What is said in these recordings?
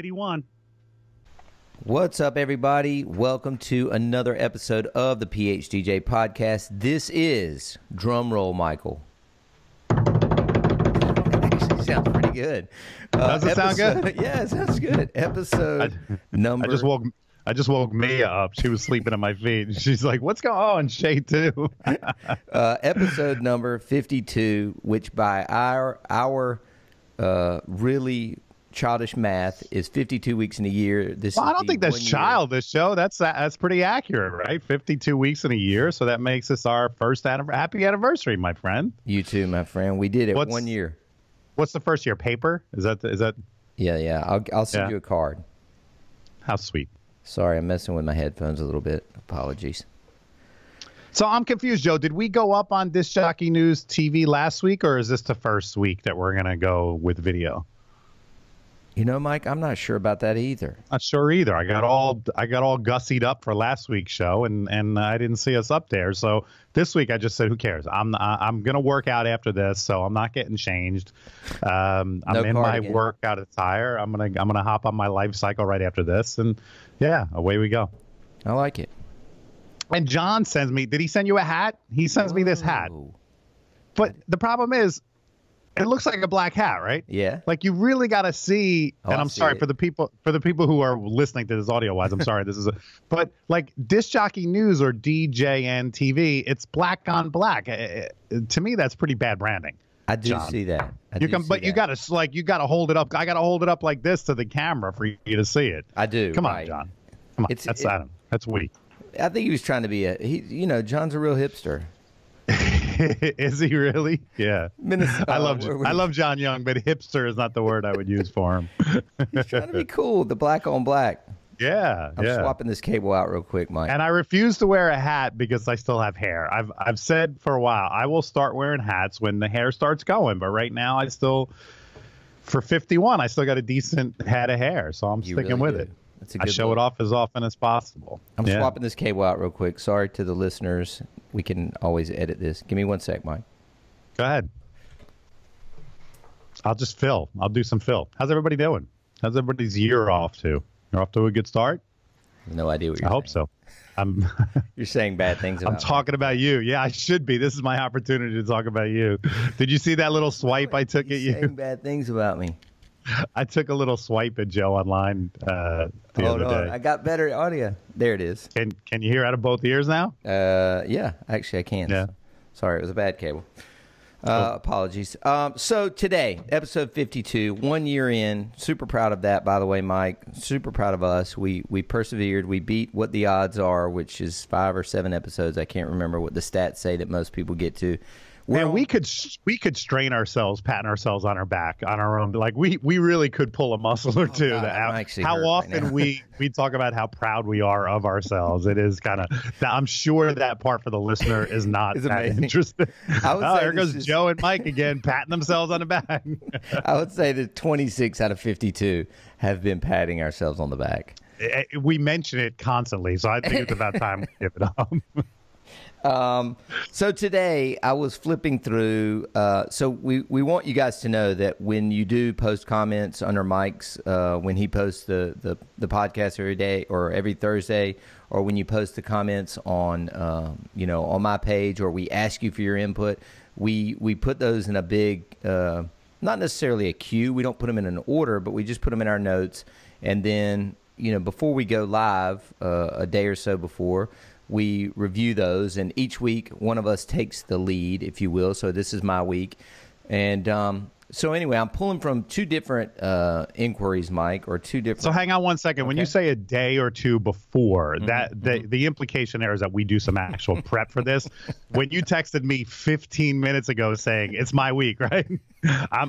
81. What's up, everybody? Welcome to another episode of the PHDJ Podcast. This is, drum roll, Michael. Actually sounds pretty good. Does it sound good? Yeah, it sounds good. Episode number... I just woke Mia up. She was sleeping at my feet. She's like, what's going on? Shay, too. Episode number 52, which by our really childish math is 52 weeks in a year. I don't think that's childish, Joe. That's pretty accurate, right? 52 weeks in a year. So that makes us our first happy anniversary, my friend. You too, my friend. We did it 1 year. What's the first year? Paper? Is that? Yeah. I'll send you a card. How sweet. Sorry, I'm messing with my headphones a little bit. Apologies. So I'm confused, Joe. Did we go up on Disc Jockey News TV last week, or is this the first week that we're going to go with video? You know, Mike, I'm not sure about that either. Not sure either. I got all gussied up for last week's show, and I didn't see us up there. So this week I just said, who cares? I'm gonna work out after this, so I'm not getting changed. I'm in my workout attire. I'm gonna hop on my life cycle right after this, and yeah, away we go. I like it. And John sends me. Did he send you a hat? He sends me this hat. But the problem is, it looks like a black hat, right? Yeah. Like you really got to see. And I'm sorry for the people who are listening to this audio wise. I'm sorry. But like Disc Jockey News or DJNTV, it's black on black. To me, that's pretty bad branding. I do see that. You got to hold it up. I got to hold it up like this to the camera for you to see it. I do. Come on, John. Come on. That's Adam. That's weak. I think he was trying to be John's a real hipster. Is he really? Yeah. Minnesota, I love John Young, but hipster is not the word I would use for him. He's trying to be cool. The black on black. Yeah. I'm swapping this cable out real quick, Mike. And I refuse to wear a hat because I still have hair. I've said for a while I will start wearing hats when the hair starts going, but right now for 51 I still got a decent head of hair, so I'm sticking with it. I show it off as often as possible. I'm swapping this cable out real quick. Sorry to the listeners. We can always edit this. Give me 1 sec, Mike. Go ahead. I'll just fill. I'll do some fill. How's everybody doing? How's everybody's year off to? You're off to a good start? No idea what you're saying. I hope so. You're saying bad things about I'm talking about you. Yeah, I should be. This is my opportunity to talk about you. Did you see that little swipe I took at you? Saying bad things about me. I took a little swipe at Joe online the other day. I got better audio. There it is. Can you hear out of both ears now? Yeah, actually I can. Yeah. Sorry, it was a bad cable. Apologies. So today, episode 52, 1 year in. Super proud of that, by the way, Mike. Super proud of us. We persevered. We beat what the odds are, which is 5 or 7 episodes. I can't remember what the stats say that most people get to. Man, we could strain ourselves, patting ourselves on our back, on our own. Like we really could pull a muscle or two. How often we talk about how proud we are of ourselves. It is kind of. I'm sure that part for the listener is not that interesting. There goes Joe and Mike again, patting themselves on the back. I would say that 26 out of 52 have been patting ourselves on the back. We mention it constantly, so I think it's about time we give it up. So today I was flipping through. So we want you guys to know that when you do post comments under Mike's, when he posts the podcast every day or every Thursday, or when you post the comments on on my page, or we ask you for your input, we put those in a big, not necessarily a queue. We don't put them in an order, but we just put them in our notes, and then before we go live, a day or so before, we review those, and each week one of us takes the lead, if you will. So this is my week. And so anyway, I'm pulling from 2 different inquiries, Mike, or 2 different. So hang on 1 second. Okay. When you say a day or 2 before, the implication there is that we do some actual prep for this. When you texted me 15 minutes ago saying it's my week, right?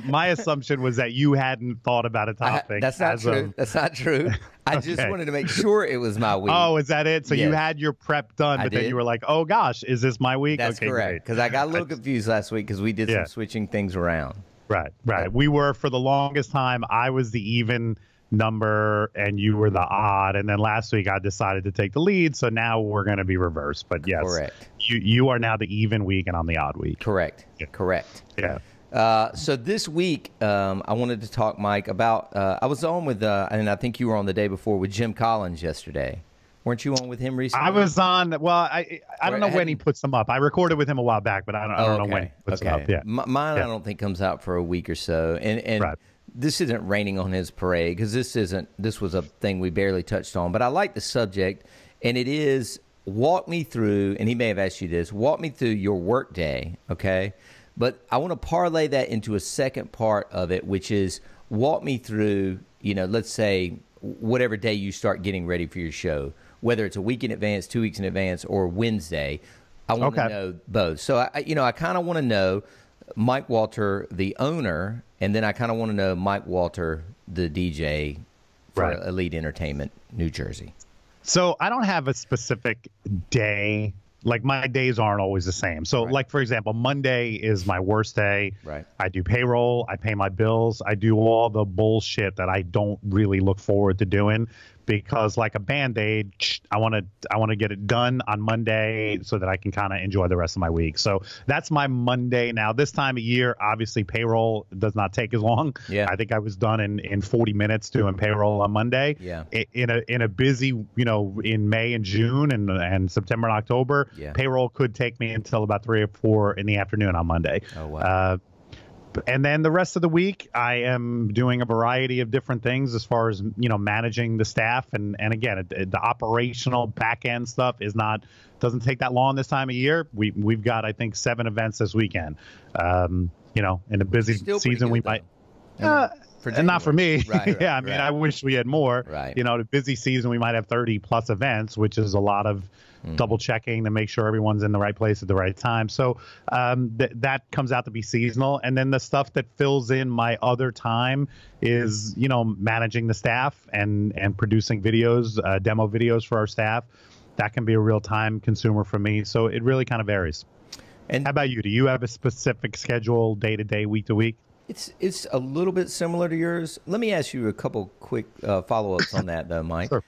My assumption was that you hadn't thought about a topic. That's not true. That's not true. I just wanted to make sure it was my week. Oh, is that it? So you had your prep done, but then you were like, oh, gosh, is this my week? That's correct. Because I got a little confused last week because we did some switching things around. Right. We were, for the longest time, I was the even number and you were the odd. And then last week I decided to take the lead. So now we're going to be reversed. But yes, correct. You are now the even week and I'm the odd week. Correct. Yeah. Correct. Yeah. So this week, I wanted to talk, Mike, about I was on with, and I think you were on the day before with Jim Collins yesterday. Weren't you on with him recently? I was on. Well, I don't know when he puts them up. I recorded with him a while back, but I don't know when he puts them up. Yeah. Mine, I don't think comes out for a week or so. And right. This isn't raining on his parade because this was a thing we barely touched on. But I like the subject, and it is walk me through. And he may have asked you this. Walk me through your work day, okay? But I want to parlay that into a second part of it, which is walk me through. Let's say whatever day you start getting ready for your show. Whether it's a week in advance, 2 weeks in advance, or Wednesday, I want to know both. So, I kind of want to know Mike Walter, the owner, and then I kind of want to know Mike Walter, the DJ for Elite Entertainment, New Jersey. So I don't have a specific day. Like, my days aren't always the same. So, like, for example, Monday is my worst day. Right. I do payroll. I pay my bills. I do all the bullshit that I don't really look forward to doing. Because like a Band-Aid, I want to get it done on Monday so that I can kind of enjoy the rest of my week. So that's my Monday. Now, this time of year, obviously payroll does not take as long. Yeah. I think I was done in 40 minutes doing payroll on Monday. Yeah. In a busy, in May and June and September and October, payroll could take me until about 3 or 4 in the afternoon on Monday. Oh, wow. And then the rest of the week, I am doing a variety of different things as far as, managing the staff. And again, the operational back end stuff doesn't take that long this time of year. We've got, I think, 7 events this weekend. In a busy season, we might. And not for me. Right, yeah, I wish we had more. Right. The busy season, we might have 30 plus events, which is a lot of double checking to make sure everyone's in the right place at the right time. So that comes out to be seasonal. And then the stuff that fills in my other time is, managing the staff and producing videos, demo videos for our staff. That can be a real time consumer for me. So it really kind of varies. And how about you? Do you have a specific schedule day to day, week to week? It's a little bit similar to yours. Let me ask you a couple quick follow-ups on that, though, Mike. Sure.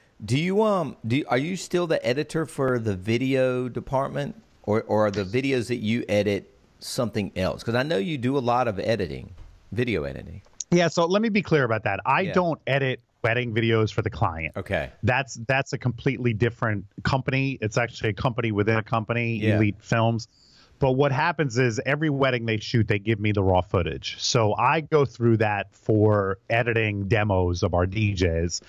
Are you still the editor for the video department, or are the videos that you edit something else? Because I know you do a lot of editing, video editing. Yeah. So let me be clear about that. I don't edit wedding videos for the client. Okay. That's a completely different company. It's actually a company within a company, Elite Films. But what happens is every wedding they shoot, they give me the raw footage. So I go through that for editing demos of our DJs.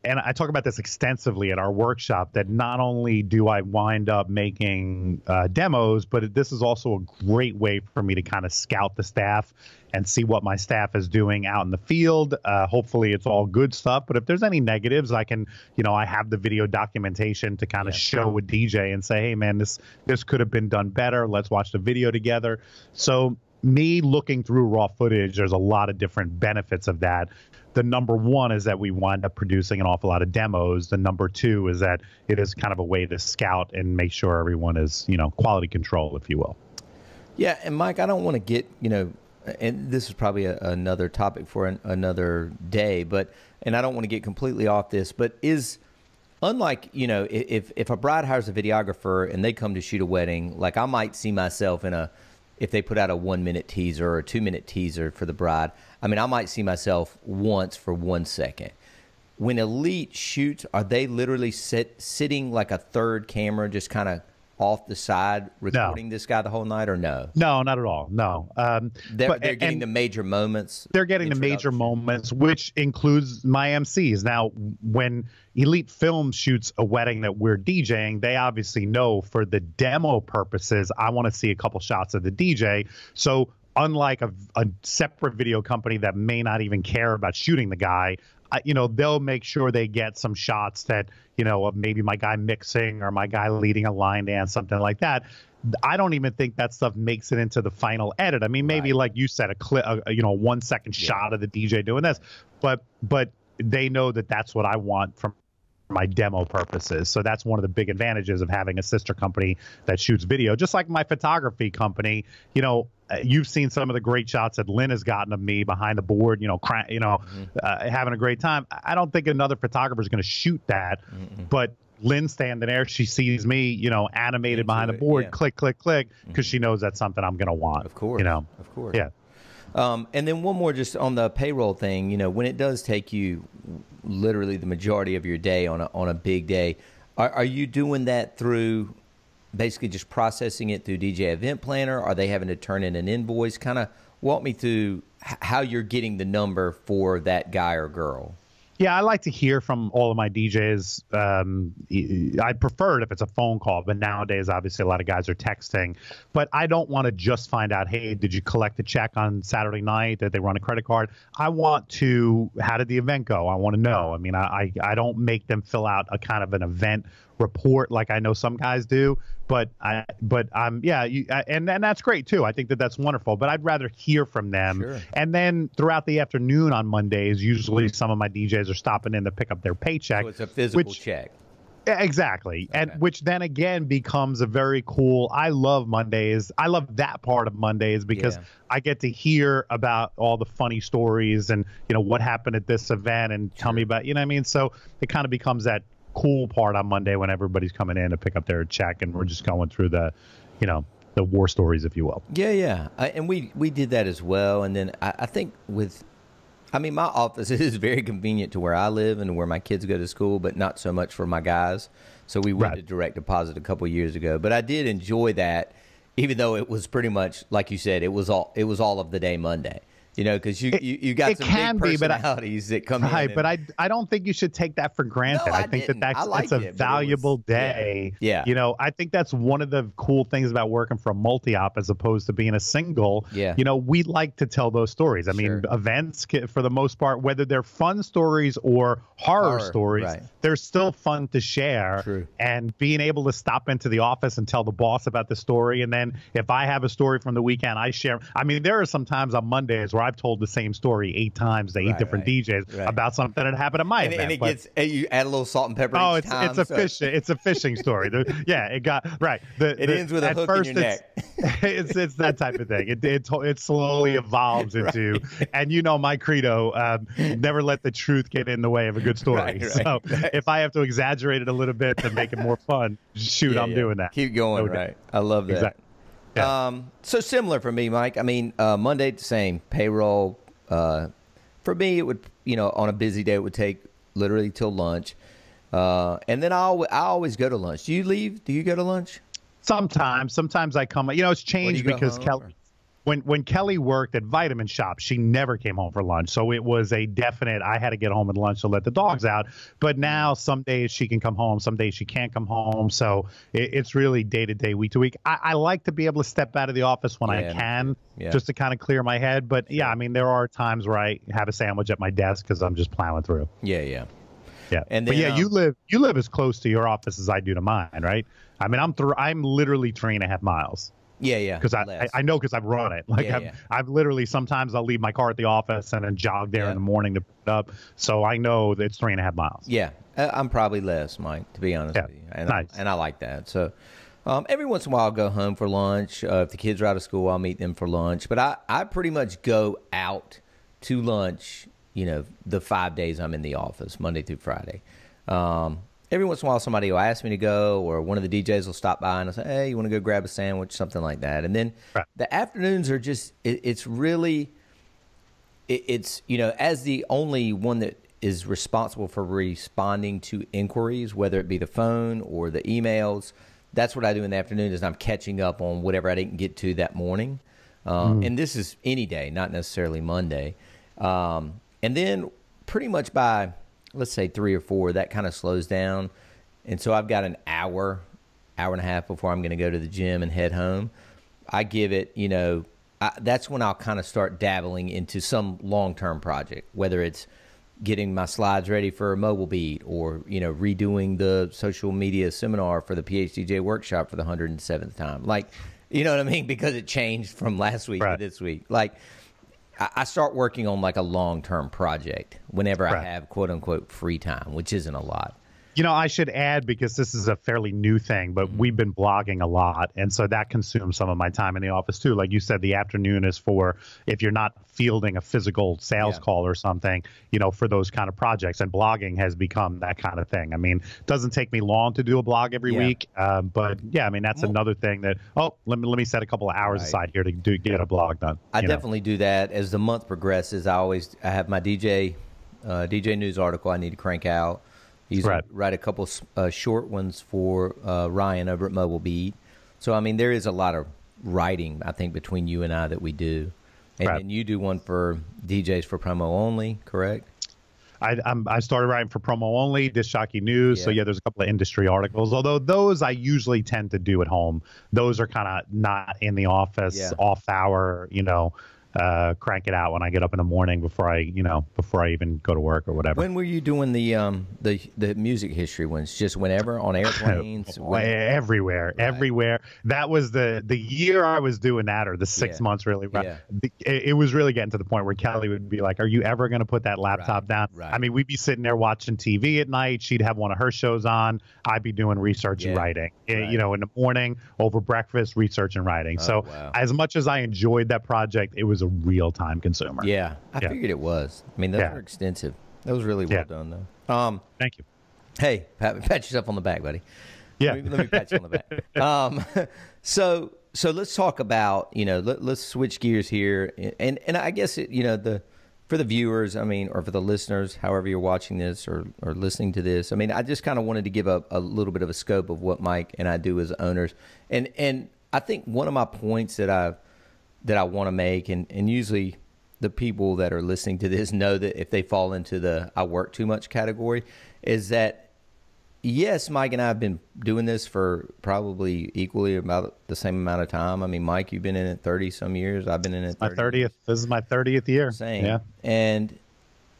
And I talk about this extensively at our workshop, that not only do I wind up making demos, but this is also a great way for me to kind of scout the staff and see what my staff is doing out in the field. Hopefully it's all good stuff. But if there's any negatives, I can, I have the video documentation to kind of show a DJ and say, hey, man, this could have been done better. Let's watch the video together. So me looking through raw footage, there's a lot of different benefits of that. The number one is that we wind up producing an awful lot of demos. The number two is that it is kind of a way to scout and make sure everyone is, quality control, if you will. Yeah. And Mike, I don't want to get, and this is probably another topic for another day, and I don't want to get completely off this, but unlike, if a bride hires a videographer and they come to shoot a wedding, like I might see myself if they put out a 1-minute teaser or a 2-minute teaser for the bride, I might see myself once for 1 second. When Elite shoots, are they literally sitting like a third camera, just kind of off the side, recording this guy the whole night, or no? No, not at all. No. They're getting the major moments. They're getting the major moments, which includes my MCs. Now, when Elite Film shoots a wedding that we're DJing, they obviously know for the demo purposes, I want to see a couple shots of the DJ. So unlike a separate video company that may not even care about shooting the guy, they'll make sure they get some shots that, of maybe my guy mixing or my guy leading a line dance, something like that. I don't even think that stuff makes it into the final edit. Maybe like you said, a clip, 1 second shot of the DJ doing this, but they know that that's what I want from my demo purposes. So that's one of the big advantages of having a sister company that shoots video, just like my photography company. You've seen some of the great shots that Lynn has gotten of me behind the board, having a great time. I don't think another photographer is going to shoot that, but Lynn's standing there. She sees me, you know, animated behind the board, click, click, click, because she knows that's something I'm going to want. Of course. You know? Of course. Yeah. And then one more just on the payroll thing, you know, when it does take you literally the majority of your day on a big day, are you doing that through basically just processing it through DJ Event Planner? Are they having to turn in an invoice? Kind of walk me through how you're getting the number for that guy or girl. Yeah, I like to hear from all of my DJs. I prefer it if it's a phone call, but nowadays, obviously, a lot of guys are texting. But I don't want to just find out, hey, did you collect a check on Saturday night? Did they run a credit card? I want to, how did the event go? I want to know. I mean, I don't make them fill out a kind of an event report like I know some guys do, but and that's great too. I think that's wonderful, but I'd rather hear from them. Sure. And then throughout the afternoon on Mondays, usually some of my DJs are stopping in to pick up their paycheck. So it's a physical check. Exactly. Okay. And which then again becomes a very cool, I love Mondays. I love that part of Mondays because I get to hear about all the funny stories and, you know, what happened at this event and tell me about, you know what I mean? So it kind of becomes that cool part on Monday when everybody's coming in to pick up their check and we're just going through the, you know, the war stories, if you will. Yeah. And we did that as well. And then I think my office is very convenient to where I live and where my kids go to school, but not so much for my guys. So we went to direct deposit a couple of years ago, but I did enjoy that, even though it was pretty much, like you said, it was all of the day Monday. You know, because you got some big personalities that come in. Right, but I don't think you should take that for granted. No, I think that's a valuable day. Yeah. You know, I think that's one of the cool things about working for a multi-op as opposed to being a single. Yeah. You know, we like to tell those stories. I mean, events, for the most part, whether they're fun stories or horror stories, they're still fun to share. True. And being able to stop into the office and tell the boss about the story. And then if I have a story from the weekend, I share. I mean, there are some times on Mondays where I've told the same story 8 times to 8 different DJs about something that happened at my event. And it gets, you add a little salt and pepper each time. It's a fishing story. It got right. It ends with a hook in your neck. It's that type of thing. It slowly evolves into, and you know my credo, never let the truth get in the way of a good story. So if I have to exaggerate it a little bit to make it more fun, I'm doing that. Keep going. Right. I love that. Exactly. Yeah. So similar for me, Mike. I mean, Monday, the same. Payroll. For me, it would, you know, on a busy day, it would take literally till lunch. And then I always go to lunch. Do you leave? Do you go to lunch? Sometimes I come. You know, it's changed because Kelly. When Kelly worked at Vitamin Shop, she never came home for lunch. So it was a definite, I had to get home at lunch to let the dogs out. But now some days she can come home, some days she can't come home. So it's really day to day, week to week. I like to be able to step out of the office when I can, just to kind of clear my head. But yeah, I mean, there are times where I have a sandwich at my desk because I'm just plowing through. Yeah. And then, but you live as close to your office as I do to mine, right? I mean, I'm literally 3.5 miles. Yeah. Because I know because I've run it. Like I've literally, sometimes I'll leave my car at the office and then jog there in the morning to pick it up. So I know that it's 3.5 miles. Yeah, I'm probably less, Mike, to be honest with you. And nice. I like that. So every once in a while I'll go home for lunch. If the kids are out of school, I'll meet them for lunch. But I pretty much go out to lunch, you know, the 5 days I'm in the office, Monday through Friday. Every once in a while, somebody will ask me to go, or one of the DJs will stop by and I'll say, hey, you want to go grab a sandwich, something like that. And then the afternoons are just, it's really, you know, as the only one that is responsible for responding to inquiries, whether it be the phone or the emails, that's what I do in the afternoon is I'm catching up on whatever I didn't get to that morning. And this is any day, not necessarily Monday. And then pretty much by, let's say 3 or 4, that kind of slows down. And so I've got an hour and a half before I'm going to go to the gym and head home. I give it, you know, that's when I'll kind of start dabbling into some long-term project, whether it's getting my slides ready for a mobile beat or, you know, redoing the social media seminar for the PHDJ Workshop for the 107th time. Like, you know what I mean? Because it changed from last week to this week. Like, I start working on like a long-term project whenever I have quote-unquote free time, which isn't a lot. I should add, because this is a fairly new thing, but we've been blogging a lot. And so that consumes some of my time in the office too. Like you said, the afternoon is for if you're not fielding a physical sales call or something, for those kind of projects. And blogging has become that kind of thing. I mean, it doesn't take me long to do a blog every week. But yeah, I mean, that's another thing that, let me set a couple of hours aside here to get a blog done. I definitely do that. As the month progresses, I have my DJ News article I need to crank out. Write a couple short ones for Ryan over at Mobile Beat. So, I mean, there is a lot of writing, I think, between you and I that we do. And then you do one for DJs for Promo Only, correct? I started writing for Promo Only, Disc Jockey News. So, there's a couple of industry articles, although those I usually tend to do at home. Those are kind of not in the office, off hour, crank it out when I get up in the morning before I even go to work or whatever. When were you doing the music history ones? Just whenever, on airplanes? Everywhere. That was the year I was doing that, or the 6 months really. Yeah. It was really getting to the point where Kelly would be like, "Are you ever going to put that laptop down?" Right. I mean, we'd be sitting there watching TV at night. She'd have one of her shows on. I'd be doing research and writing. Right. In the morning over breakfast, research and writing. As much as I enjoyed that project, it was a real time consumer. Yeah, I figured it was. I mean, those were extensive. That was really well done, though. Thank you. Hey, pat yourself on the back, buddy. Yeah, let me pat you on the back. So let's talk about let's switch gears here, and I guess for the viewers, I mean, or for the listeners, however you're watching this or listening to this, I mean, I just kind of wanted to give a little bit of a scope of what Mike and I do as owners, and I think one of my points that I want to make, and usually the people that are listening to this know that if they fall into the I work too much category, is that, yes, Mike and I have been doing this for probably equally about the same amount of time. I mean, Mike, you've been in it 30-some years. I've been in it 30 my 30th. This is my 30th year. Same. Yeah. And,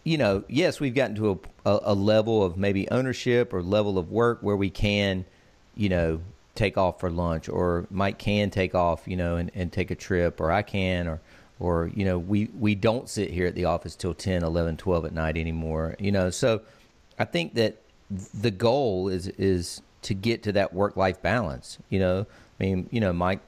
yes, we've gotten to a level of maybe ownership or level of work where we can, take off for lunch, or Mike can take off, and take a trip, or I can, or we don't sit here at the office till 10, 11, 12 at night anymore, So I think that the goal is to get to that work-life balance, I mean, Mike,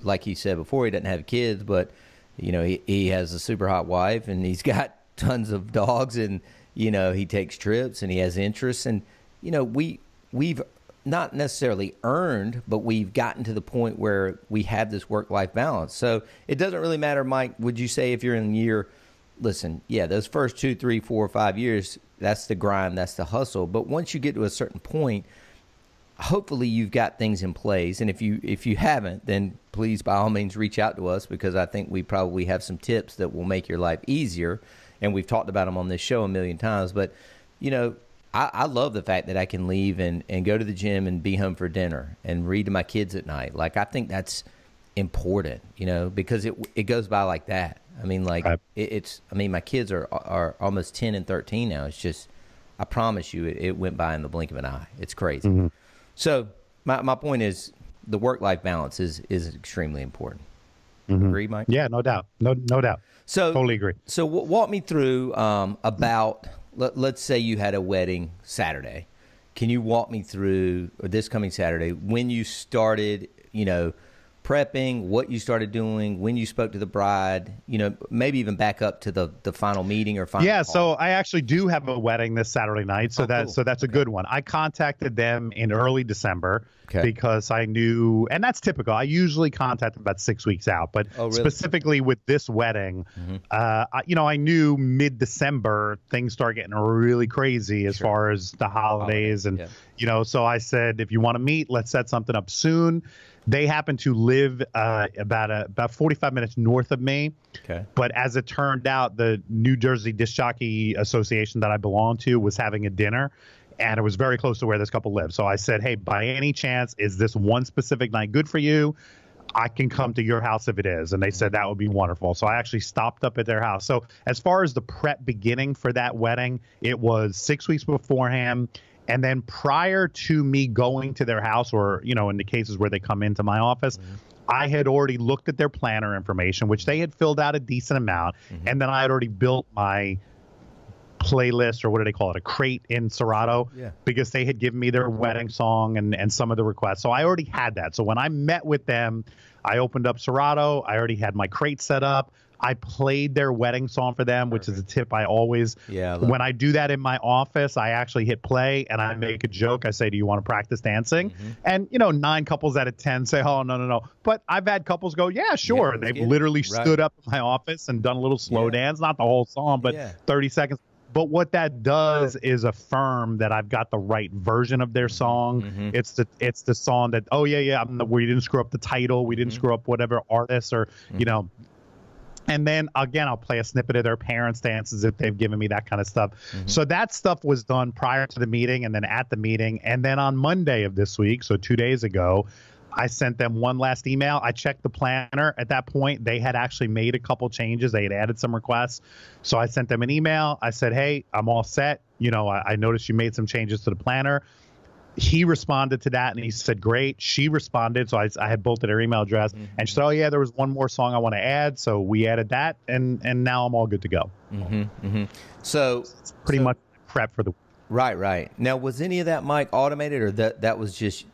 like he said before, he doesn't have kids, but, he has a super hot wife, and he's got tons of dogs, and, he takes trips, and he has interests, and, we've not necessarily earned, but we've gotten to the point where we have this work-life balance. So it doesn't really matter, Mike, would you say if you're in year, listen, those first 2, 3, 4, 5 years, that's the grind, that's the hustle. But once you get to a certain point, hopefully you've got things in place. And if you haven't, then please, by all means, reach out to us, because I think we probably have some tips that will make your life easier. And we've talked about them on this show a million times. But, I love the fact that I can leave and go to the gym and be home for dinner and read to my kids at night. Like, I think that's important, because it goes by like that. I mean, like, my kids are almost 10 and 13 now. It's just, I promise you, it went by in the blink of an eye. It's crazy. Mm-hmm. So my point is the work-life balance is extremely important. Mm-hmm. Agree, Mike? Yeah, no doubt. No doubt. So totally agree. So walk me through about, let's say you had a wedding Saturday. Can you walk me through, or this coming Saturday, when you started, prepping, what you started doing, when you spoke to the bride, maybe even back up to the final meeting or final call. So I actually do have a wedding this Saturday night. So that's a good one. I contacted them in early December because I knew, and that's typical. I usually contact them about 6 weeks out, but specifically with this wedding, I knew mid-December things start getting really crazy as far as the holidays. And, so I said, if you want to meet, let's set something up soon. They happen to live about 45 minutes north of me. Okay. But as it turned out, the New Jersey Disc Jockey Association that I belong to was having a dinner, and it was very close to where this couple lives. So I said, hey, by any chance, is this one specific night good for you? I can come to your house if it is. And they said that would be wonderful. So I actually stopped up at their house. So as far as the prep beginning for that wedding, it was 6 weeks beforehand. And then prior to me going to their house, or, in the cases where they come into my office, I had already looked at their planner information, which they had filled out a decent amount. And then I had already built my playlist, or what do they call it, a crate in Serato, because they had given me their wedding song and some of the requests. So I already had that. So when I met with them, I opened up Serato. I already had my crate set up. I played their wedding song for them, which is a tip I always, when I do that in my office, I actually hit play and I make a joke. I say, do you want to practice dancing? And, 9 couples out of 10 say, oh, no. But I've had couples go, yeah, sure. And they've literally stood up in my office and done a little slow dance, not the whole song, but 30 seconds. But what that does is affirm that I've got the right version of their song. It's the song that, we didn't screw up the title. We didn't screw up whatever artist or, And then, again, I'll play a snippet of their parents' dances if they've given me that kind of stuff. So that stuff was done prior to the meeting and then at the meeting. And then on Monday of this week, so 2 days ago, I sent them one last email. I checked the planner. At that point, they had actually made a couple changes. They had added some requests. So I sent them an email. I said, hey, I'm all set. I noticed you made some changes to the planner. He responded to that and he said, great. She responded. So I had both of their email address and she said, oh yeah, there was one more song I want to add. So we added that and now I'm all good to go. So it's pretty much prep for the week. Right. Now, was any of that, Mike, automated, or that was just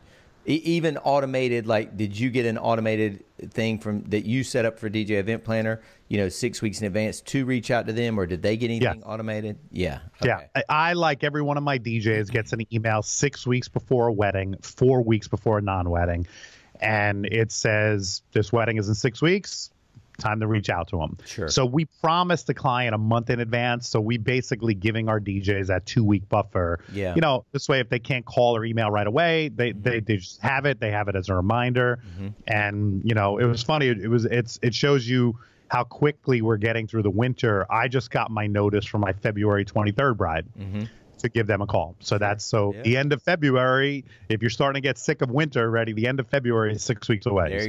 even automated? Like, did you get an automated thing that you set up for DJ Event Planner, 6 weeks in advance to reach out to them, or did they get anything automated? Okay. Yeah. I, like every one of my DJs, gets an email 6 weeks before a wedding, 4 weeks before a non-wedding. And it says, this wedding is in 6 weeks. Time to reach out to them. Sure. So we promised the client a month in advance. So we basically giving our DJs that 2 week buffer. Yeah. This way, if they can't call or email right away, they just have it. They have it as a reminder. And it was funny. It shows you how quickly we're getting through the winter. I just got my notice from my February 23rd bride to give them a call. So that's the end of February. If you're starting to get sick of winter already, the end of February is 6 weeks away. There you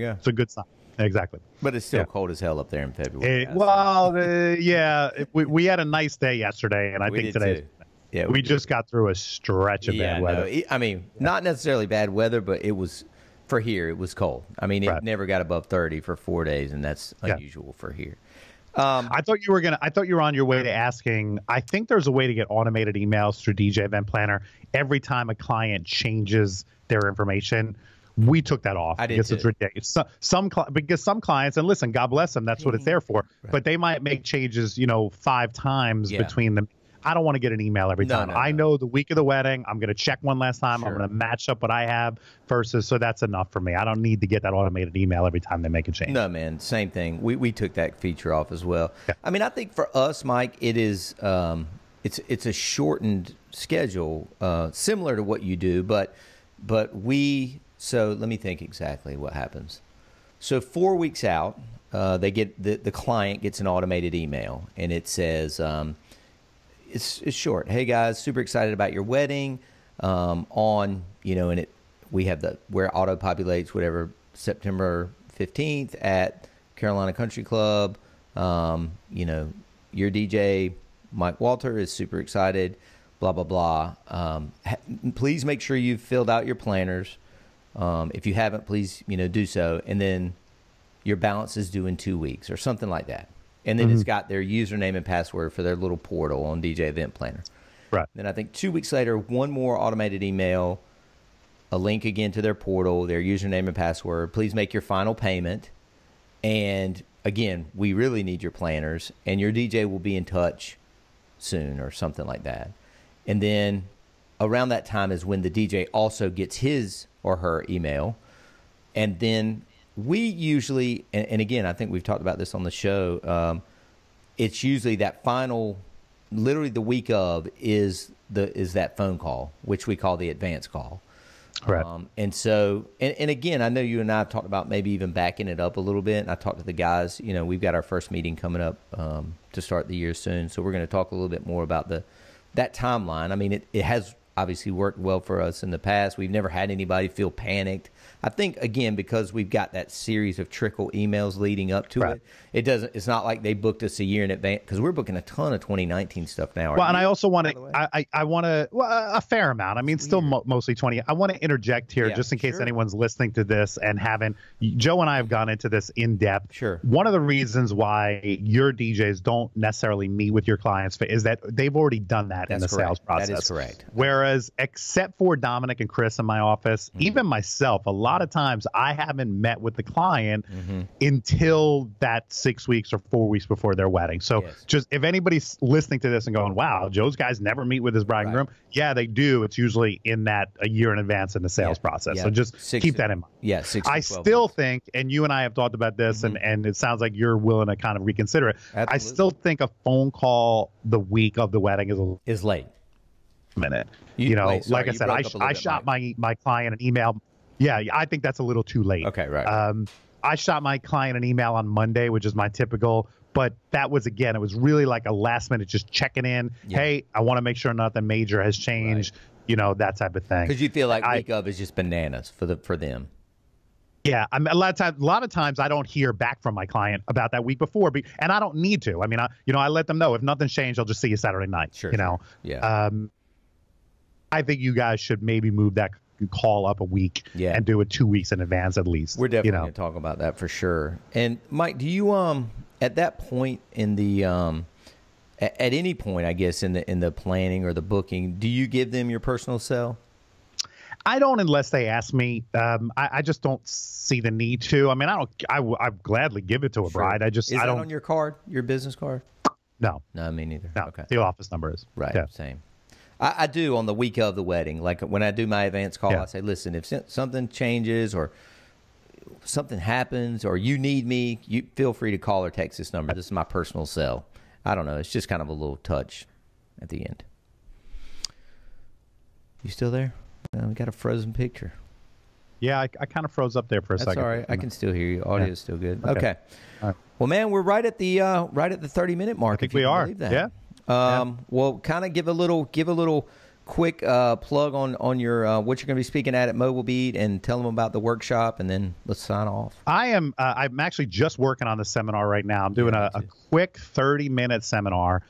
go. It's a good sign. Exactly. But it's still cold as hell up there in February. We had a nice day yesterday, and I think today. We just got through a stretch of bad weather. Not necessarily bad weather, but it was, for here, it was cold. It never got above 30 for 4 days, and that's unusual for here. I thought you were on your way to asking. I think there's a way to get automated emails through DJ Event Planner every time a client changes their information. We took that off because it's ridiculous. Because some clients, and listen, God bless them, that's what it's there for. But they might make changes, 5 times between them. I don't want to get an email every time. I know the week of the wedding, I'm going to check one last time. I'm going to match up what I have versus, so that's enough for me. I don't need to get that automated email every time they make a change. No, man, same thing. We took that feature off as well. Yeah. I think for us, Mike, it is it's a shortened schedule, similar to what you do, but we. So let me think exactly what happens. So 4 weeks out, they get the client gets an automated email, and it says, it's short. Hey guys, super excited about your wedding. And we have where it auto populates whatever, September 15th at Carolina Country Club. Your DJ Mike Walter is super excited. Blah blah blah. Please make sure you've filled out your planners. If you haven't, please, do so. And then your balance is due in 2 weeks or something like that. And then it's got their username and password for their little portal on DJ Event Planner. Right. Then I think 2 weeks later, one more automated email, a link again to their portal, their username and password. Please make your final payment. And again, we really need your planners, and your DJ will be in touch soon or something like that. And then around that time is when the DJ also gets his or her email. And then we usually, and again, I think we've talked about this on the show, it's usually that final, literally the week of is that phone call, which we call the advance call. Right. And so, and again, I know you and I have talked about maybe even backing it up a little bit. And I talked to the guys, we've got our first meeting coming up to start the year soon. So we're going to talk a little bit more about that timeline. It has obviously worked well for us in the past. We've never had anybody feel panicked. I think, again, because we've got that series of trickle emails leading up to it, it's not like they booked us a year in advance, because we're booking a ton of 2019 stuff now. Well, and I also want to, I want to, a fair amount. I mean, still mostly 20. I want to interject here just in case anyone's listening to this and haven't. Joe and I have gone into this in depth. Sure. One of the reasons why your DJs don't necessarily meet with your clients is that they've already done that in the sales process. That is correct. Whereas, except for Dominic and Chris in my office, even myself, a lot of times I haven't met with the client until that 6 weeks or 4 weeks before their wedding. So just if anybody's listening to this and going, wow, Joe's guys never meet with his bride and groom. Yeah, they do. It's usually in that a year in advance in the sales process. So just keep that in mind. Yeah, I still think, and you and I have talked about this, and it sounds like you're willing to kind of reconsider it. Absolutely. I still think a phone call the week of the wedding is late. Minute. Like I said, I shot my client an email. Yeah, I think that's a little too late. Okay, right. I shot my client an email on Monday, which is my typical, but that was, again, it was really like a last minute just checking in. Yeah. Hey, I want to make sure nothing major has changed, that type of thing. Because you feel like week of is just bananas for them. Yeah, a lot of times I don't hear back from my client about that week before, and I don't need to. I mean, I let them know if nothing's changed, I'll just see you Saturday night. Sure. Yeah. I think you guys should maybe move that call up a week and do it 2 weeks in advance at least. We're definitely going to talk about that for sure. And Mike, do you at that point in the at any point, I guess, in the planning or the booking, do you give them your personal cell? I don't, unless they ask me. I just don't see the need to. I mean, I'd gladly give it to a bride. I don't. On your card, your business card? No, me neither. No, okay. The office number is right. Yeah. Same. I do on the week of the wedding. Like when I do my advance call, I say, listen, if something changes or something happens or you need me, you feel free to call or text this number. This is my personal cell. I don't know. It's just kind of a little touch at the end. You still there? We got a frozen picture. Yeah, I kind of froze up there for a second. That's all right. I can still hear you. Audio is still good. Okay. All right. Well, man, we're right at the 30-minute mark. I think we are. Yeah. Well, kind of give a little quick plug on your what you're going to be speaking at Mobile Beat, and tell them about the workshop, and then let's sign off. I'm actually just working on the seminar right now. I'm doing a quick 30-minute seminar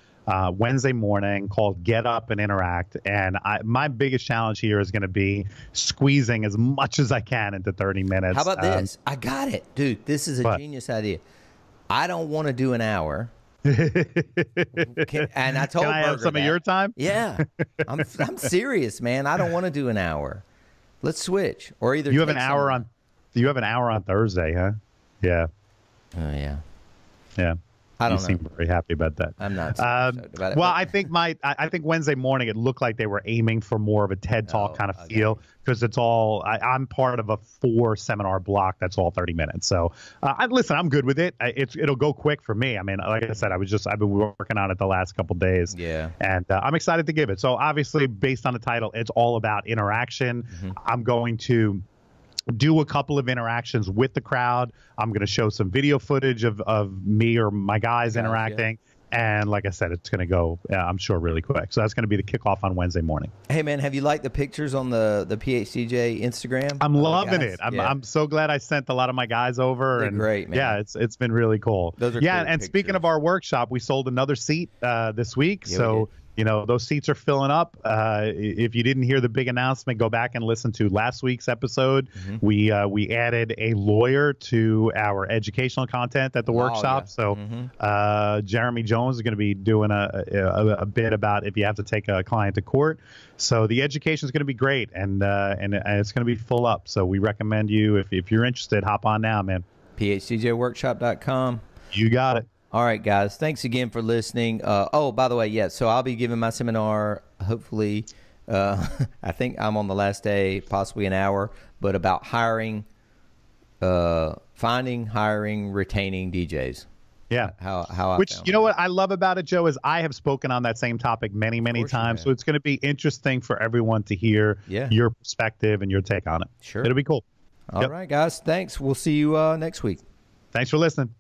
Wednesday morning called Get Up and Interact, and my biggest challenge here is going to be squeezing as much as I can into 30 minutes. How about this? I got it, dude. This is a genius idea. I don't want to do an hour. And I told Can I have some of your time? Yeah, I'm serious, man. I don't want to do an hour. Let's switch, or either you have an hour on. You have an hour on Thursday, huh? Yeah. Oh yeah. Yeah. I don't know. You seem very happy about that. I'm not about it. Well, I think Wednesday morning it looked like they were aiming for more of a TED Talk kind of feel, because it's all I'm part of a 4-seminar block that's all 30 minutes. So listen, I'm good with it. It'll go quick for me. I mean, like I said, I've been working on it the last couple days. Yeah. And I'm excited to give it. So obviously, based on the title, it's all about interaction. I'm going to do a couple of interactions with the crowd. I'm going to show some video footage of me or my guys interacting. Yeah. And like I said, it's going to go, I'm sure, really quick. So that's going to be the kickoff on Wednesday morning. Hey, man, have you liked the pictures on the PHDJ Instagram? I'm loving it. I'm so glad I sent a lot of my guys over. They're great, man. Yeah, it's been really cool. Those are cool and pictures. Speaking of our workshop, we sold another seat this week. Yeah, so those seats are filling up. If you didn't hear the big announcement, go back and listen to last week's episode. We added a lawyer to our educational content at the workshop. So Jeremy Jones is going to be doing a bit about if you have to take a client to court. So the education is going to be great, and it's going to be full up. So we recommend you, if you're interested, hop on now, man. PHDJWorkshop.com. You got it. All right, guys. Thanks again for listening. By the way, so I'll be giving my seminar, hopefully, I think I'm on the last day, possibly an hour, but about hiring, finding, hiring, retaining DJs. Yeah. Which, you know what I love about it, Joe, is I have spoken on that same topic many times. So it's going to be interesting for everyone to hear your perspective and your take on it. Sure. It'll be cool. All right, guys. Thanks. We'll see you next week. Thanks for listening.